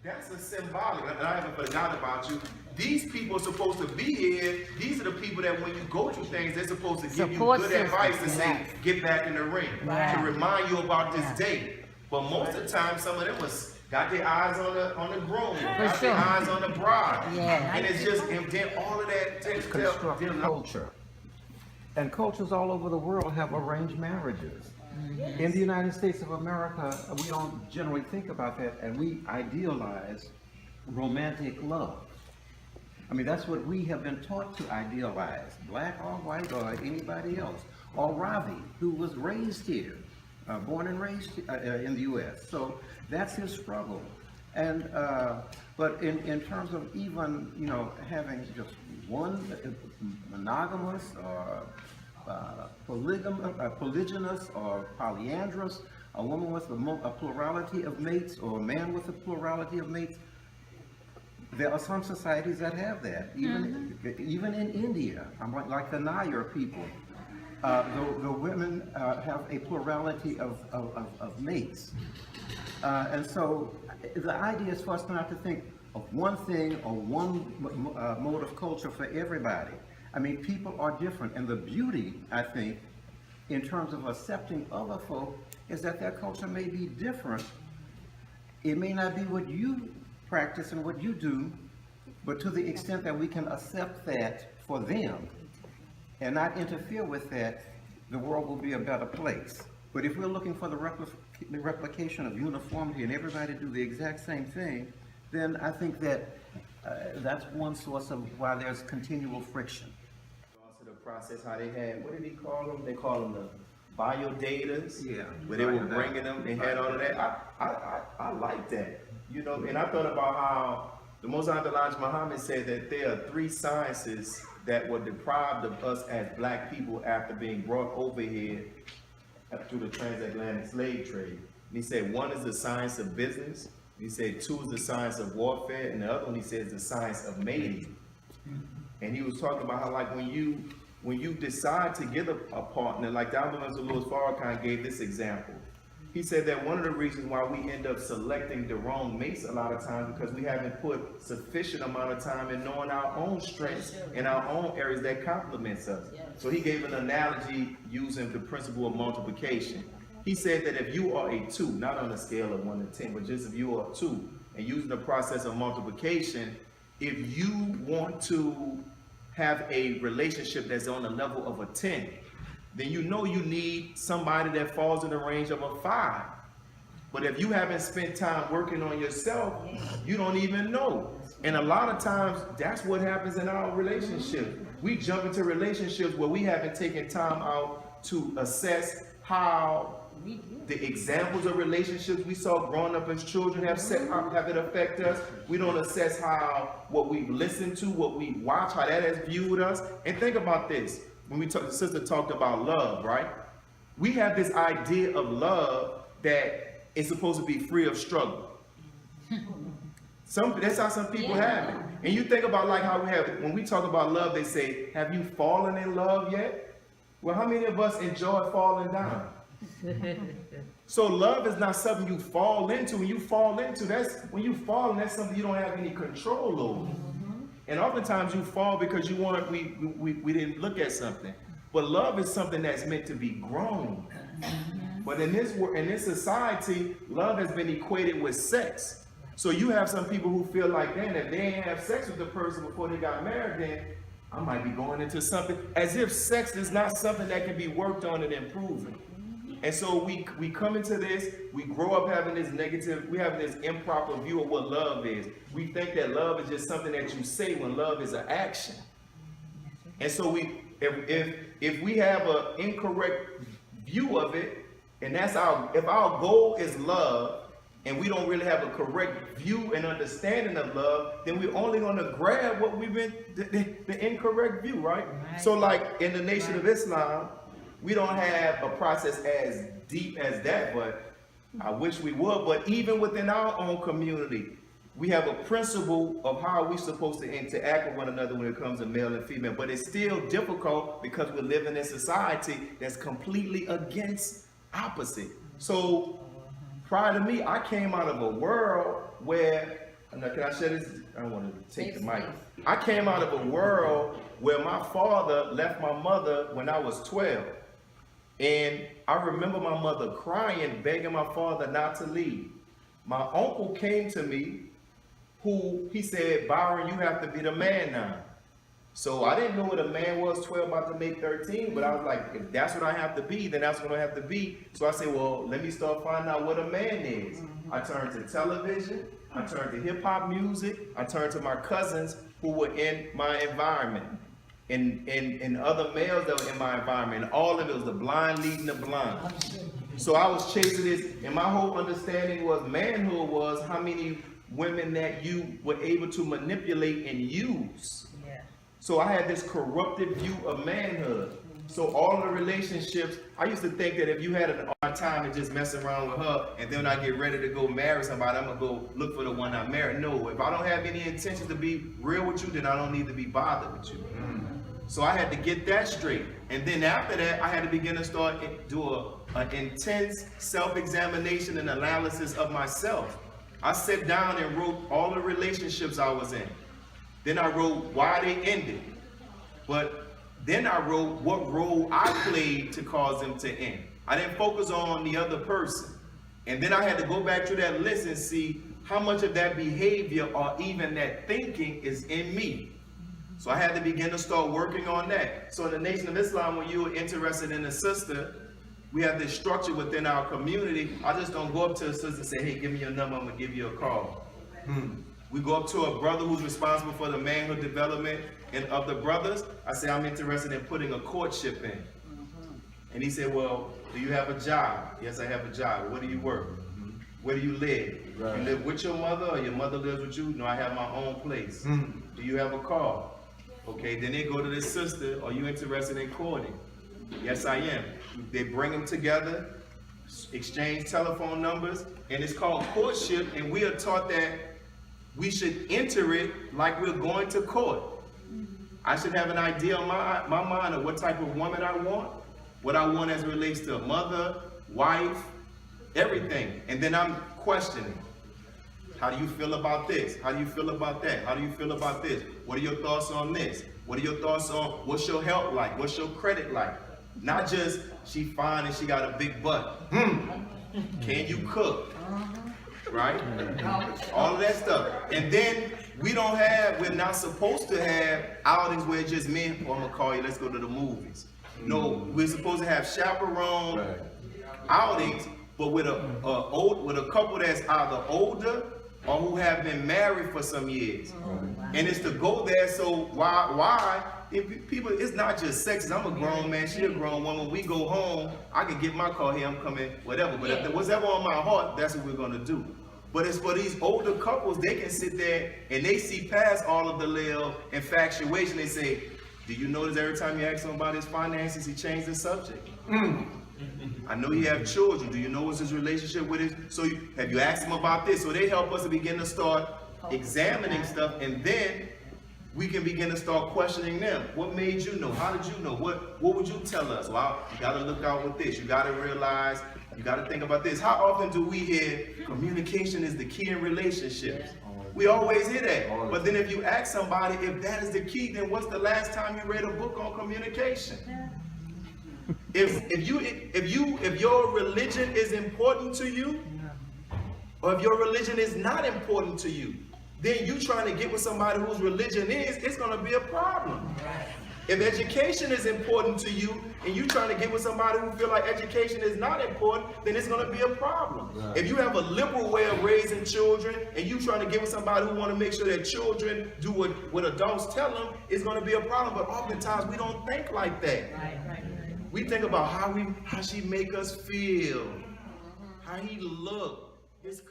That's a symbolic, and I haven't forgotten about you. These people are supposed to be here. These are the people that when you go through things, they're supposed to give Support you good advice to system, say, yes. get back in the ring, Right. to remind you about this Yeah. date. But most of the time, some of them was got their eyes on the groom, got sure. their eyes on the bride. Yeah. And it's just, and then all of that takes Construct culture. And cultures all over the world have arranged marriages. In the United States of America, we don't generally think about that, and we idealize romantic love. I mean, that's what we have been taught to idealize, black or white or anybody else. Or Ravi, who was raised here, born and raised in the U.S. So that's his struggle. And but in terms of even, you know, having just one monogamous or polygynous or polyandrous, a woman with a plurality of mates or a man with a plurality of mates, there are some societies that have that. Even in India, like the Nair people, the women have a plurality of mates. And so the idea is for us not to think of one thing or one mode of culture for everybody. I mean, people are different, and the beauty, I think, in terms of accepting other folk, is that their culture may be different. It may not be what you practice and what you do, but to the extent that we can accept that for them and not interfere with that, the world will be a better place. But if we're looking for the replication of uniformity and everybody do the exact same thing, then I think that that's one source of why there's continual friction. Also the process, how they had, what did he call them? They call them the biodatas. Yeah. Where they were bringing them, they had all of that. I like that. You know, and I thought about how the Most High Muhammad said that there are 3 sciences that were deprived of us as black people after being brought over here through the transatlantic slave trade. And he said 1 is the science of business. He said 2 is the science of warfare, and the other one he says the science of mating. And he was talking about how, like, when you decide to get a partner, like the Honorable Louis Farrakhan gave this example. He said that one of the reasons why we end up selecting the wrong mates a lot of times because we haven't put sufficient amount of time in knowing our own strengths and our own areas that complements us. So he gave an analogy using the principle of multiplication. He said that if you are a 2, not on a scale of 1 to 10, but just if you are a 2, and using the process of multiplication, if you want to have a relationship that's on the level of a 10, then you know you need somebody that falls in the range of a 5. But if you haven't spent time working on yourself, you don't even know. And a lot of times, that's what happens in our relationships. We jump into relationships where we haven't taken time out to assess how the examples of relationships we saw growing up as children have it affect us. We don't assess how what we've listened to, what we watch, how that has viewed us. And think about this. When the sister talked about love, right? We have this idea of love that is supposed to be free of struggle. That's how some people have it. And you think about like how we have it. When we talk about love, they say, have you fallen in love yet? Well, how many of us enjoy falling down? So love is not something you fall into. When you fall into, that's something you don't have any control over. And oftentimes you fall because we didn't look at something. But love is something that's meant to be grown. But in this society, love has been equated with sex. So you have some people who feel like, then if they didn't have sex with the person before they got married, then I might be going into something, as if sex is not something that can be worked on and improved. And so we come into this, we grow up having this improper view of what love is. We think that love is just something that you say when love is an action. And so if we have an incorrect view of it, and if our goal is love, and we don't really have a correct view and understanding of love, then we're only going to grab what we've been, the incorrect view, right? So like in the Nation of Islam, we don't have a process as deep as that, but I wish we would. But even within our own community, we have a principle of how we're supposed to interact with one another when it comes to male and female. But it's still difficult because we're living in a society that's completely against opposite. So prior to me, I came out of a world where Now, can I share this? I don't want to take the mic. I came out of a world where my father left my mother when I was 12. And I remember my mother crying, begging my father not to leave. My uncle came to me, who he said, Byron, you have to be the man now. So I didn't know what a man was, 12 about to make 13, but I was like, if that's what I have to be, then that's what I have to be. So I said, well, let me start finding out what a man is. I turned to television, I turned to hip hop music, I turned to my cousins who were in my environment, and other males that were in my environment. And all of it was the blind leading the blind. So I was chasing this, and my whole understanding was manhood was how many women that you were able to manipulate and use. So I had this corrupted view of manhood. So all the relationships, I used to think that if you had an hard time to just mess around with her, and then when I get ready to go marry somebody, I'm gonna go look for the one I married. No, if I don't have any intentions to be real with you, then I don't need to be bothered with you. So I had to get that straight. And then after that, I had to begin to start do an intense self-examination and analysis of myself. I sat down and wrote all the relationships I was in. Then I wrote why they ended. But then I wrote what role I played to cause them to end. I didn't focus on the other person. And then I had to go back to that list and see how much of that behavior or even that thinking is in me. So I had to begin to start working on that. So in the Nation of Islam, when you were interested in a sister, we have this structure within our community. I just don't go up to a sister and say, hey, give me your number, I'm gonna give you a call. We go up to a brother who's responsible for the manhood development and of the brothers. I say, I'm interested in putting a courtship in. And he said, well, do you have a job? Yes, I have a job. Where do you work? Where do you live? You live with your mother or your mother lives with you? No, I have my own place. Do you have a car? Okay, then they go to the sister, are you interested in courting? Yes, I am. They bring them together, exchange telephone numbers, and it's called courtship, and we are taught that we should enter it like we're going to court. I should have an idea in my mind of what type of woman I want, what I want as it relates to mother, wife, everything. And then I'm questioning. How do you feel about this? How do you feel about that? How do you feel about this? What are your thoughts on this? What are your thoughts on what's your health like? What's your credit like? Not just she fine and she got a big butt. Can you cook? Right? All of that stuff. And then we're not supposed to have outings where it's just men, oh, I'm gonna call you, let's go to the movies. No, we're supposed to have chaperone outings, but with a couple that's either older or who have been married for some years. And it's to go there, so why? If people, it's not just sex. I'm a grown man, she a grown woman. When we go home, I can get my car here, I'm coming, whatever. But if there was ever on my heart, that's what we're gonna do. But it's for these older couples, they can sit there and they see past all of the little infatuation. They say, do you notice every time you ask him about his finances, he changed the subject? I know you have children. Do you know what's his relationship with it? So have you asked him about this? So they help us to begin to start examining stuff, and then we can begin to start questioning them. What made you know? How did you know? What would you tell us? Well, you got to look out with this. You got to realize, you got to think about this. How often do we hear communication is the key in relationships? We always hear that. But then if you ask somebody if that is the key, then what's the last time you read a book on communication? If your religion is important to you, or if your religion is not important to you, then you trying to get with somebody whose religion is, it's going to be a problem. If education is important to you, and you trying to get with somebody who feel like education is not important, then it's going to be a problem. Right. If you have a liberal way of raising children, and you trying to get with somebody who want to make sure that children do what adults tell them, it's going to be a problem. But oftentimes we don't think like that. Right. We think about how she make us feel, how he look, his